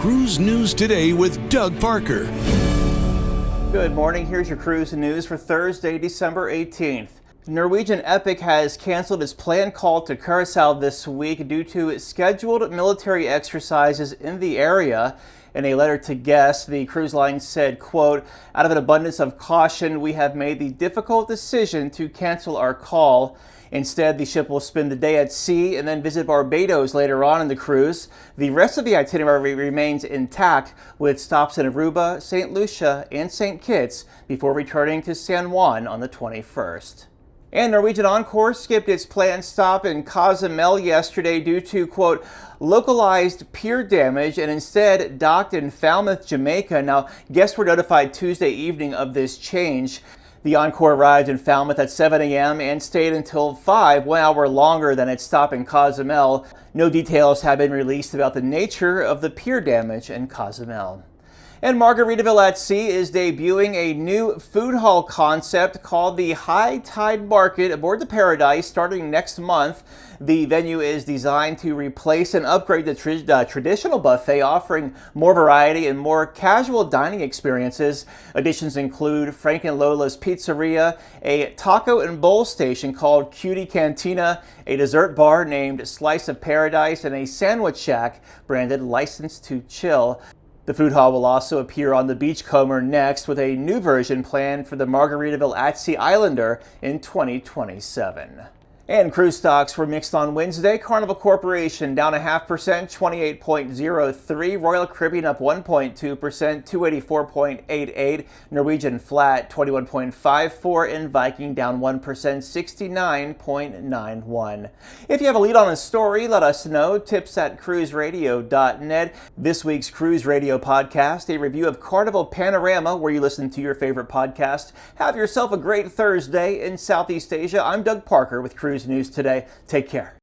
Cruise News Today with Doug Parker. Good morning. Here's your cruise news for Thursday, December 18th. Norwegian Epic has canceled its planned call to Curaçao this week due to scheduled military exercises in the area. In a letter to guests, the cruise line said, quote, "Out of an abundance of caution, we have made the difficult decision to cancel our call. Instead, the ship will spend the day at sea and then visit Barbados later on in the cruise. The rest of the itinerary remains intact, with stops in Aruba, St. Lucia, and St. Kitts before returning to San Juan on the 21st. And Norwegian Encore skipped its planned stop in Cozumel yesterday due to, quote, localized pier damage and instead docked in Falmouth, Jamaica. Now, guests were notified Tuesday evening of this change. The Encore arrived in Falmouth at 7 a.m. and stayed until 5, 1 hour longer than its stop in Cozumel. No details have been released about the nature of the pier damage in Cozumel. And Margaritaville at Sea is debuting a new food hall concept called the High Tide Market aboard the Paradise starting next month. The venue is designed to replace and upgrade the traditional buffet, offering more variety and more casual dining experiences. Additions include Frank and Lola's Pizzeria, a taco and bowl station called Cutie Cantina, a dessert bar named Slice of Paradise, and a sandwich shack branded License to Chill. The food hall will also appear on the Beachcomber next, with a new version planned for the Margaritaville at Sea Islander in 2027. And cruise stocks were mixed on Wednesday. Carnival Corporation down 0.5%, 28.03. Royal Caribbean up 1.2%, 284.88. Norwegian flat, 21.54. And Viking down 1%, 69.91. If you have a lead on a story, let us know. tips@cruiseradio.net. This week's Cruise Radio podcast, a review of Carnival Panorama, where you listen to your favorite podcast. Have yourself a great Thursday in Southeast Asia. I'm Doug Parker with Cruise News Today. Take care.